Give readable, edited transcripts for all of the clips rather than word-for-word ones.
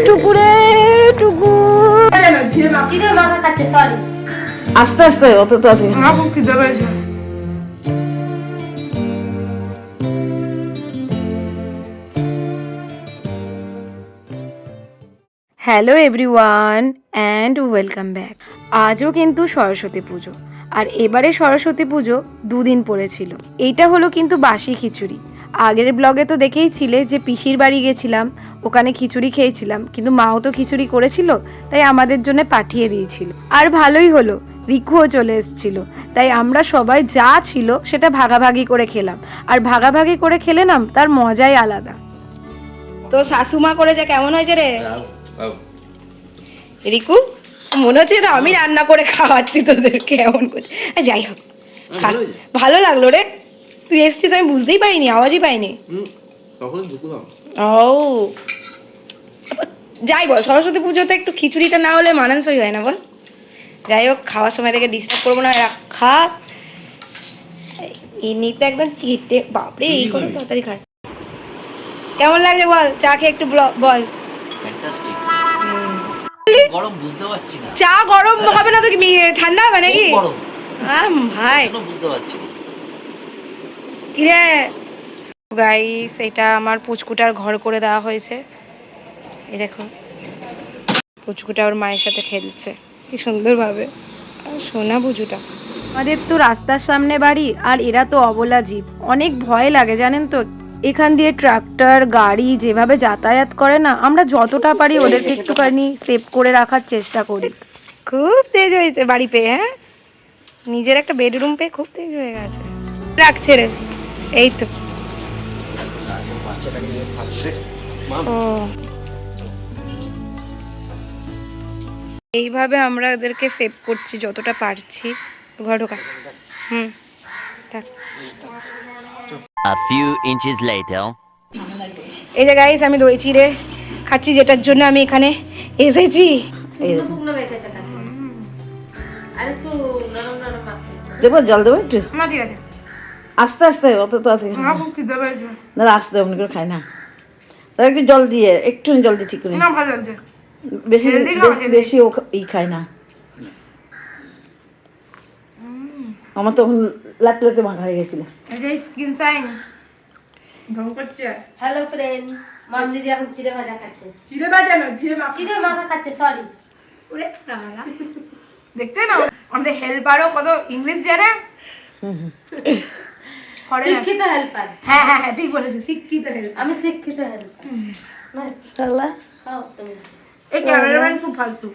টুকুরে টুকু আস্তে আস্তে অত তাড়াতাড়ি hello everyone and welcome back. আজও কিন্তু সরস্বতী পুজো, আর এবারে সরস্বতী পুজো দুদিন পড়েছিল। এইটা হলো কিন্তু বাসি খিচুড়ি। আগের ব্লগে তো দেখেইছিলে যে পিসির বাড়ি গেছিলাম, ওখানে খিচুড়ি খেয়েছিলাম, কিন্তু মাও তো খিচুড়ি করেছিল, তাই আমাদের জন্য পাঠিয়ে দিয়েছিল। আর ভালোই হলো, রিকুও চলে এসেছিল, তাই আমরা সবাই যা ছিল সেটা ভাগাভাগি করে খেলাম। আর ভাগাভাগি করে খেলে না তার মজাই আলাদা। তো শাশুমা করেছে, কেমন হয়েছে রে রিকু? মনে হচ্ছে না আমি রান্না করে খাওয়াচ্ছি তোদের, কেমন করছে। যাই হোক, ভালো লাগলো রে। তুই এসছিস আমি বুঝতেই পাইনি, আওয়াজই পাইনি। ও যাই বল, সরস্বতী পুজোতে একটু খিচুড়িটা না হলে মানানসই হয় না বল। যাই হোক, খাওয়ার সময় থেকে ডিস্টার্ব করবো না, খা। এমনিতে একদম চেটে, বাপরে এই কত তাড়াতাড়ি খায়। কেমন লাগছে বল, চা খেয়ে একটু বল। গরম বুঝতে পারছি না। চা গরম হবে না তো কি ঠান্ডা হবে নাকি? ভাই বুঝতে পারছি না কি রে গাইস, এটা আমার পুচকুটার ঘর করে দেওয়া হয়েছে। এই দেখো, পুচকুটা ওর মায়ের সাথে খেলছে কি সুন্দর ভাবে। সোনা বুঝুটা। আমাদের তো রাস্তার সামনে বাড়ি, আর এরা তো অবলা জীব, অনেক ভয় লাগে জানেন তো। এখান দিয়ে ট্রাক্টর গাড়ি যেভাবে যাতায়াত করে না, আমরা যতটা পারি ওদেরকে একটুখানি সেভ করে রাখার চেষ্টা করি। খুব তেজ হয়েছে বাড়ি পেয়ে, হ্যাঁ নিজের একটা বেডরুম পেয়ে খুব তেজ হয়ে গেছে। রাখছে রে, এই তো। ও এইভাবে আমরা ওদেরকে সেভ করছি যতটা পারছি। ঘর ঢোকা। থাক। A few inches later. এই যে গাইস, আমি দই চিড়ে খাচ্ছি, যেটার জন্য আমি এখানে এসেছি। দেবো জল দেবো একটু? না ঠিক আছে, আস্তে আস্তে, অত তাড়াতাড়ি আমার খুব খিদে পেয়েছে। না, আস্তে অমনি করে খাই না। তাহলে একটু জল দিয়ে, একটু জল দিয়ে ঠিক করে। না ভালো লাগছে, বেশি Healthy বেশি খাই না। আমার তখন লাতে লাতে মাখা হয়ে গেছিল। এই যে স্কিন সাইন ঢং করছে। হ্যালো ফ্রেন্ড, মাম দিদি এখন চিড়ে ভাজা খাচ্ছে। চিড়ে ভাজা না, চিড়ে মাখা। চিড়ে মাখা খাচ্ছে, সরি। ওরে বাবা, দেখছো না আমাদের হেল্পারও কত ইংলিশ জানে। শিক্ষিত হেল্পার। হ্যাঁ হ্যাঁ হ্যাঁ, ঠিক বলেছিস, শিক্ষিত হেল্পার। আমি শিক্ষিত হেল্পার। শালা খাও তুমি। এই ক্যামেরাম্যান খুব ফালতু।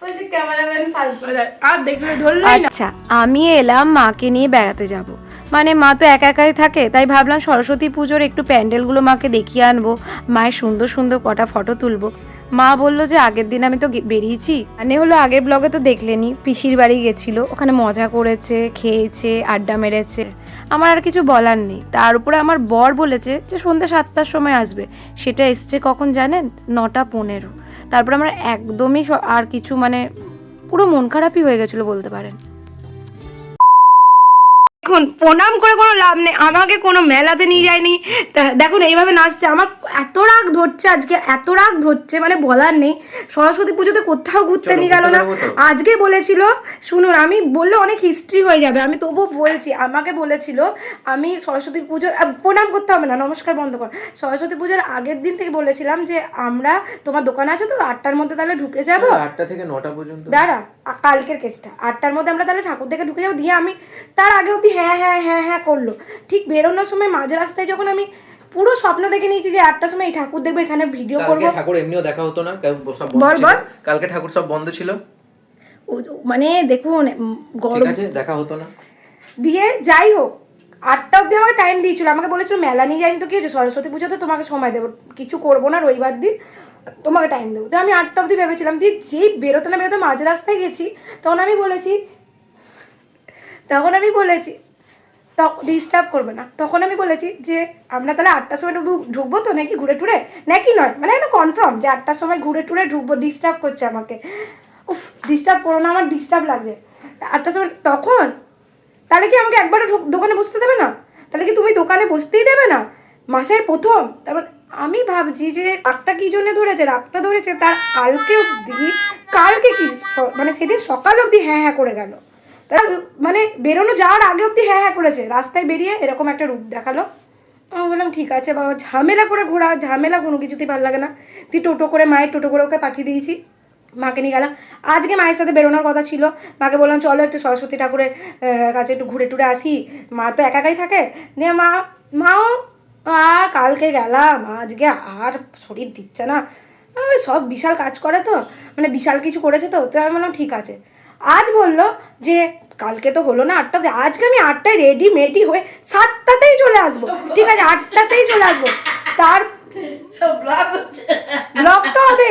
বলছি ক্যামেরাম্যান ফালতু। আর দেখলে ধরলেই না। আচ্ছা, আমি এলাম মাকে নিয়ে বেড়াতে যাব। মানে মা তো একা একাই থাকে, তাই ভাবলাম সরস্বতী পুজোর একটু প্যান্ডেলগুলো মাকে দেখিয়ে আনবো, মায়ের সুন্দর সুন্দর কটা ফটো তুলবো। মা বললো যে আগের দিন আমি তো বেরিয়েছি, মানে হলো আগের ব্লগে তো দেখলেনি, পিসির বাড়ি গেছিলো, ওখানে মজা করেছে, খেয়েছে, আড্ডা মেরেছে। আমার আর কিছু বলার নেই। তার উপরে আমার বর বলেছে যে সন্ধ্যে 7টার সময় আসবে, সেটা এসছে কখন জানেন? 9:15। তারপর আমার একদমই আর কিছু, মানে পুরো মন খারাপই হয়ে গেছিলো বলতে পারেন। দেখুন, প্রণাম করে কোনো লাভ নেই, আমাকে কোনো মেলাতে নিয়ে যায়নি। দেখুন এইভাবে নাচছে, আমার এত রাগ ধরছে আজকে, এত রাগ ধরছে মানে বলার নেই। সরস্বতী পুজোতে কোথাও ঘুরতে নিয়ে গেল না। আজকে বলেছিল, শুনুন আমি বললে অনেক হিস্ট্রি হয়ে যাবে, আমি তবুও বলছি। আমাকে বলেছিল আমি সরস্বতী পুজোর, প্রণাম করতে হবে না, নমস্কার বন্ধ কর। সরস্বতী পুজোর আগের দিন থেকে বলেছিলাম যে আমরা, তোমার দোকান আছে তো, 8টার মধ্যে তাহলে ঢুকে যাবো। 8টা থেকে 9টা পর্যন্ত। দাঁড়া, কালকের কেসটা 8টার মধ্যে আমরা তাহলে ঠাকুর দেখে ঢুকে যাবো। দিয়ে আমি তার আগে অব্দি হ্যাঁ হ্যাঁ হ্যাঁ হ্যাঁ করলো। ঠিক বেরোনোর সময় মাঝ রাস্তায় যখন আমি পুরো স্বপ্ন দেখে নিয়েছি যে 8টার সময় এই ঠাকুর দেখবো, এখানে ভিডিও করবো। কালকে ঠাকুর এমনিও দেখা হতো না, সব বন্ধ ছিল। কালকে ঠাকুর সব বন্ধ ছিল, মানে দেখুন ঠিক আছে, দেখা হতো না। দিয়ে যাই হোক, 8টা অব্দি আমাকে টাইম দিয়েছিল। আমাকে বলেছিল মেলা নিয়ে যাইনি তো কি হয়েছে, সরস্বতী পুজোতে তোমাকে সময় দেবো, কিছু করবো না, রবিবার দিন তোমাকে টাইম দেবো। তো আমি 8টা অব্দি ভেবেছিলাম। দিয়ে যেই বেরোতে না বেরোতে মাঝ রাস্তায় গেছি, তখন আমি বলেছি ডিস্টার্ব করবে না। তখন আমি বলেছি যে আমরা তাহলে 8টার সময় ঢুকবো তো, নাকি ঘুরে টুরে, নাকি নয়, মানে একদম কনফার্ম যে 8টার সময় ঘুরে টুরে ঢুকবো। ডিস্টার্ব করছে আমাকে, উফ ডিস্টার্ব করো না, আমার ডিস্টার্ব লাগছে 8টার সময়। তখন তাহলে কি আমাকে একবারও দোকানে বসতে দেবে না? তাহলে কি তুমি দোকানে বসতেই দেবে না মাসের প্রথম? তারপর আমি ভাবছি যে রাগটা কি জন্য ধরেছে, রাগটা ধরেছে তার কালকে অবধি, কালকে কি মানে সেদিন সকাল অবধি হ্যাঁ হ্যাঁ করে গেল, তার মানে বেরোনো যাওয়ার আগে অবধি হ্যাঁ হ্যাঁ করেছে, রাস্তায় বেরিয়ে এরকম একটা রূপ দেখালো। আমি বললাম ঠিক আছে বাবা, ঝামেলা করে ঘোরা, ঝামেলা কোনো কিছুতেই ভালো লাগে না। তুই টোটো করে, মায়ের টোটো করে ওকে পাঠিয়ে দিয়েছি, মাকে নিয়ে গেলাম। আজকে মায়ের সাথে বেরোনোর কথা ছিল, মাকে বললাম চলো একটু সরস্বতী ঠাকুরের কাছে একটু ঘুরে টুরে আসি, মা তো একাই থাকে। দিয়ে মাও আর কালকে গেলাম, আজকে আর শরীর দিচ্ছে না, ওই সব বিশাল কাজ করে তো, মানে বিশাল কিছু করেছে তো, তো আমি বললাম ঠিক আছে। আজ বললো যে কালকে তো হলো না 8টাতে, আজকে আমি 8টায় রেডি মেডি হয়ে 7টাতেই চলে আসবো, ঠিক আছে 8টাতেই চলে আসবো, তার ব্লগ তো হবে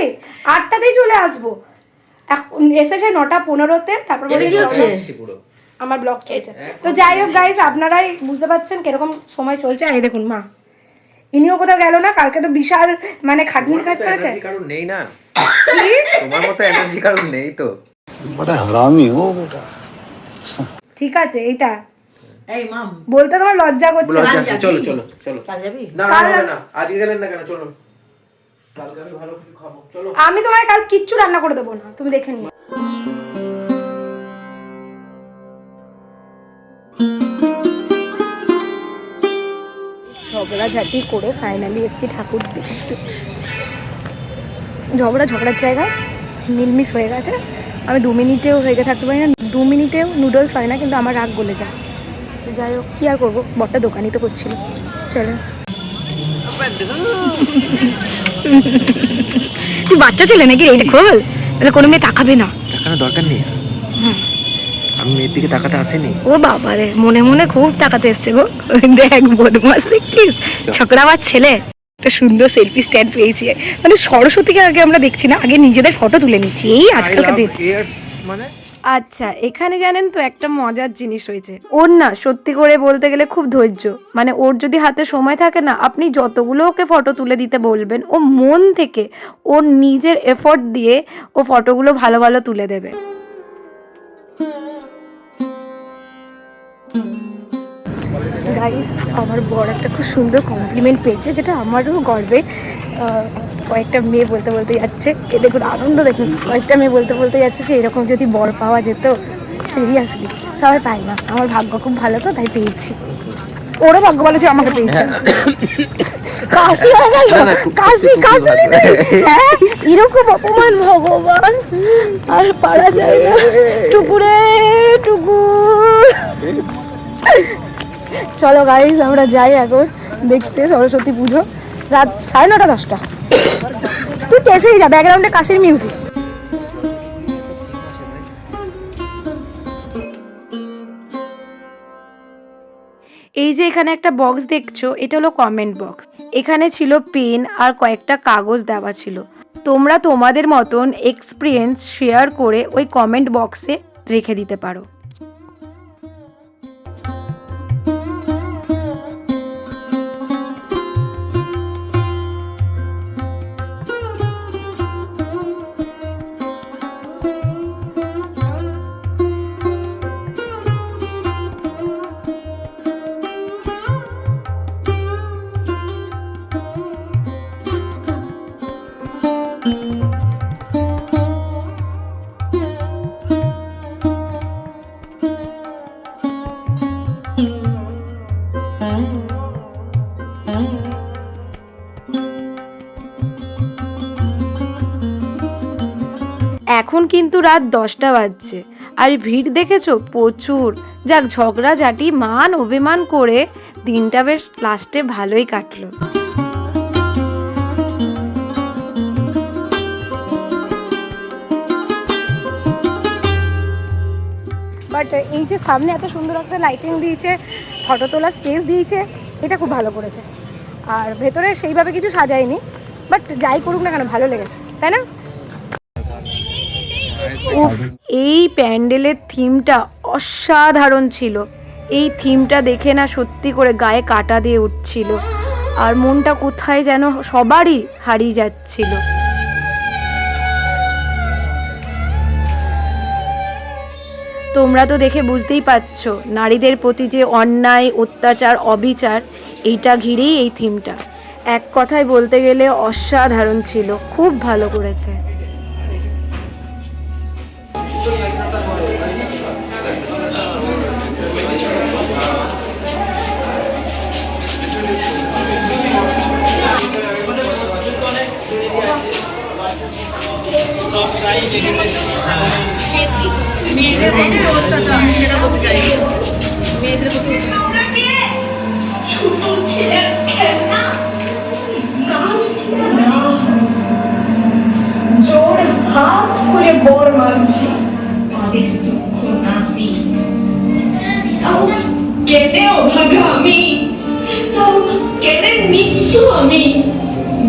8টাতেই চলে আসবো। এসে যায় 9:15-তে, তারপর বলে আমার ব্লগ চলছে। তো যাই হোক গাইস, আপনারাই বুঝতে পারছেন কিরকম সময় চলছে। আর এই দেখুন মা, ইনিও কোথাও গেল না, কালকে তো বিশাল মানে খাটনির কাজ করেছে। কারণ নেই না, তোমার মতো এনার্জি কারণ নেই তো। বড় হারামি হো বেটা। ঠিক আছে, এইটা এই মাম বলতে তোমার লজ্জা করছে? চলো চলো চলো। কাল যাবি? না না আজকে গেলেন না কেন, চলো কালকে আমি ভালো কিছু খাবো, চলো। আমি তোমার কাল কিচ্ছু রান্না করে দেবো না, তুমি দেখে নিও। ঝগড়াঝাটি করে ফাইনালি এসছি ঠাকুর দেখতে। ঝগড়ার জায়গায় মিলমিশ হয়ে গেছে। আমি 2 মিনিটেও রেগে থাকতে পারি না, 2 মিনিটেও নুডলস হয় না, কিন্তু আমার রাগ গলে যায়। যাই হোক, কী আর করবো, বরটা দোকানই তো করছিল। চলো, তুই বাচ্চা ছেলে নাকি? এইটা খোল, তাহলে কোনো মেয়ে তাকাবে না। তাকানোর দরকার নেই, আমি মেয়ের দিকে তাকাতে আসেনি। ও বাবা রে, মনে মনে খুব তাকাতে এসছে গো। দেখ বদমাস দেখছিস, ছকড়াবার ছেলে। একটা সুন্দর সেলফি স্ট্যান্ড পেয়েছি, মানে সরস্বতীকে আগে আমরা দেখছি না, আগে নিজেদের ফটো তুলে নিচ্ছি, এই আজকালকার দিন। মানে আচ্ছা, এখানে জানেন তো একটা মজার জিনিস হয়েছে। ওর না সত্যি করে বলতে গেলে খুব ধৈর্য, মানে ওর যদি হাতে সময় থাকে না, আপনি যতগুলো ওকে ফটো তুলে দিতে বলবেন, ও মন থেকে ওর নিজের এফোর্ট দিয়ে ও ফটোগুলো ভালো ভালো তুলে দেবে। গাইস, আমার বড় একটা খুব সুন্দর কমপ্লিমেন্ট পেয়েছে, যেটা আমারও গর্বে। কয়েকটা মেয়ে বলতে বলতে যাচ্ছে, কে দেখুন আনন্দ দেখুন, কয়েকটা মেয়ে বলতে বলতে যাচ্ছে যে এরকম যদি বর পাওয়া যেত। সিরিয়াসলি সবাই পাই না, আমার ভাগ্য খুব ভালো তো, তাই পেয়েছি। ওরও ভাগ্য ভালো যে আমাকে পেয়েছে। কাশি হয়ে গেল, কাশি হ্যাঁ, এরকম অপমান ভগবান আর পারা যায় না। টুকুরে টুকু, চলো গাইজ আমরা যাই এখন দেখতে সরস্বতী পুজো। রাত 9:30 10টা। তুই এসেই যা, ব্যাকগ্রাউন্ডে কাশির মিউজিক। এই যে এখানে একটা বক্স দেখছো, এটা হলো কমেন্ট বক্স। এখানে ছিল পেন আর কয়েকটা কাগজ দেওয়া ছিল। তোমরা তোমাদের মতন এক্সপিরিয়েন্স শেয়ার করে ওই কমেন্ট বক্সে রেখে দিতে পারো। এখন কিন্তু রাত 10টা বাজছে, আর ভিড় দেখেছো প্রচুর। যাক, ঝগড়াঝাটি মান অভিমান করে দিনটা বেশ লাস্টে ভালোই কাটলো। বাট এই যে সামনে এত সুন্দর একটা লাইটিং দিয়েছে, ফটো তোলার স্পেস দিয়েছে, এটা খুব ভালো করেছে। আর ভেতরে সেইভাবে কিছু সাজায়নি, বাট যাই করুক না কেন ভালো লেগেছে, তাই না? উফ, এই প্যান্ডেলের থিমটা অসাধারণ ছিল। এই থিমটা দেখে না সত্যি করে গায়ে কাঁটা দিয়ে উঠছিল, আর মনটা কোথায় যেন সবারই হারিয়ে যাচ্ছিল। তোমরা তো দেখে বুঝতেই পারছো নারীদের প্রতি যে অন্যায় অত্যাচার অবিচার এইটা ঘিরেই এই থিমটা। এক কথায় বলতে গেলে অসাধারণ ছিল, খুব ভালো করেছে। জোর হাত করে বর মানছি তাদের দুঃখ নাতি, তাও কেঁদে অভাগা আমি, তাও কেঁদে নিঃস্ব আমি।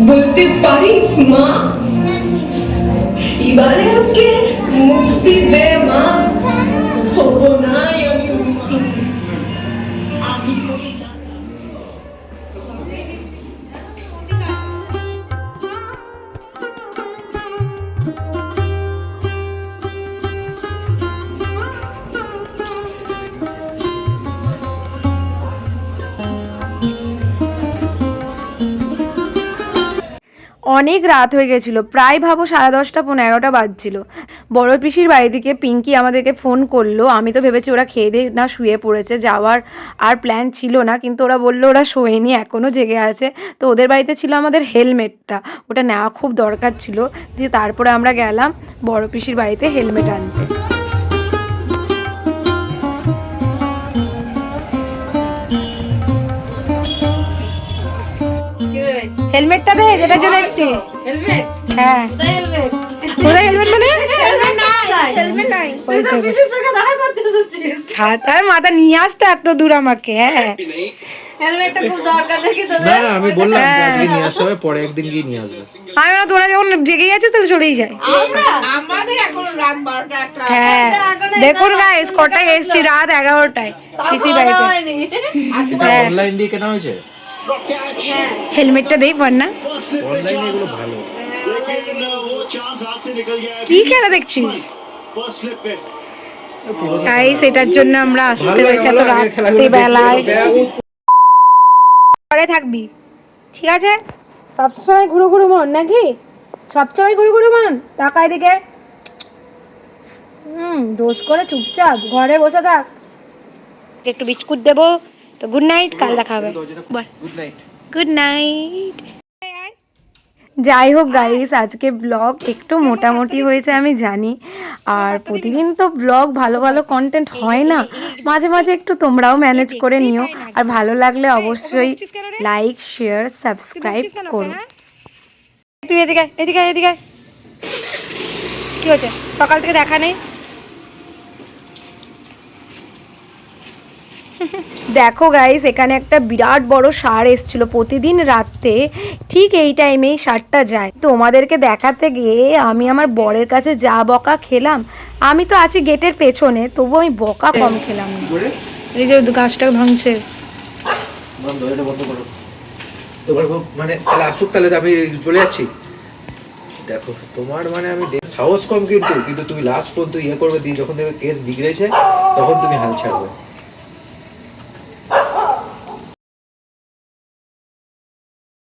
বলতে পারিস মা, এবারে ওকে মুক্তি দে মা, হব নাই আমি আমি করে অনেক রাত হয়ে গেছিলো, প্রায় ভাবো 10:30 পৌনে 11টা বাজছিল। বড় পিসির বাড়ি থেকে পিঙ্কি আমাদেরকে ফোন করলো। আমি তো ভেবেছি ওরা খেয়ে দিয়ে না শুয়ে পড়েছে, যাওয়ার আর প্ল্যান ছিল না, কিন্তু ওরা বললো ওরা শোয়নি, এখনও জেগে আছে। তো ওদের বাড়িতে ছিল আমাদের হেলমেটটা, ওটা নেওয়া খুব দরকার ছিল। দিয়ে তারপরে আমরা গেলাম বড় পিসির বাড়িতে হেলমেট আনতে। হেলমেটটা দে, যেটার জন্য এসছি। হেলমেট? হ্যাঁ, কোথায় হেলমেট? কোথায় হেলমেট মানে? হেলমেট নাই। ওই তো পিসির সঙ্গে দেখা করতে এসেছিস। ছাতার মাথা নিয়ে আসতে এত দূর আমাকে। হ্যাঁ, হেলমেটটা খুব দরকার নাকি তোদের? না না, আমি বললাম যে আজকে নিয়ে আসতে হবে, পরে একদিন গিয়ে নিয়ে আসবে। আমি না, তোরা যখন জেগে গেছিস তাহলে চলেই যায়। আমাদের এখন রাত 12টা একটা। হ্যাঁ, দেখুন গাইস কটায় এসছি, রাত 11টায় পিসি বাড়িতে। হ্যাঁ। অনলাইন দিয়ে কেনা হয়েছে? হেলমেটটা দেই পর না। অনলাইনে এগুলো ভালো। কি খেলা দেখছিস গাইস? এটার জন্য আমরা আসতে হয়েছে এত রাত্রিবেলায়। ঘরে থাকবি, ঠিক আছে? সবসময় ঘুরু ঘুরু মন নাকি? সবসময় ঘুরু ঘুরু মন, তাকায় দিকে। দোষ করে চুপচাপ ঘরে বসে থাক। একটু বিস্কুট দেবো। তো গুড নাইট, কাল দেখা হবে। Good night. Good night. যাই হোক গাইস, আজকে ব্লগ একটু মোটামুটি হয়েছে আমি জানি, আর প্রতিদিন তো ব্লগ ভালো ভালো কন্টেন্ট হয় না, মাঝে মাঝে একটু তোমরাও ম্যানেজ করে নিও। আর ভালো লাগলে অবশ্যই লাইক শেয়ার সাবস্ক্রাইব করো। তুই এদিকে এদিকে এদিকে, কি হচ্ছে? সকাল থেকে দেখা নেই। দেখো গাইস, এখানে একটা বিরাট বড় ষাঁড় এসেছিল। প্রতিদিন রাতে ঠিক এই টাইমেই ষাঁড়টা যায়। তোমাদেরকে দেখাতে গিয়ে আমি আমার বরের কাছে যা বকা খেলাম। আমি তো আছি গেটের পেছনে, তবু আমি বকা কম খেলাম না। এই যে গাছটা ভাঙছে। বন্ধ, এটা বন্ধ করো। তোমার মানে তাহলে আসুক, তাহলে আমি চলে যাচ্ছি। দেখো তোমার মানে আমি সাহস কম, কিন্তু তুমি লাস্ট পর্যন্ত ইয়ে করবে, দিয়ে যখন দেখবে কেস বিগড়েছে তখন তুমি হাল ছাড়বে।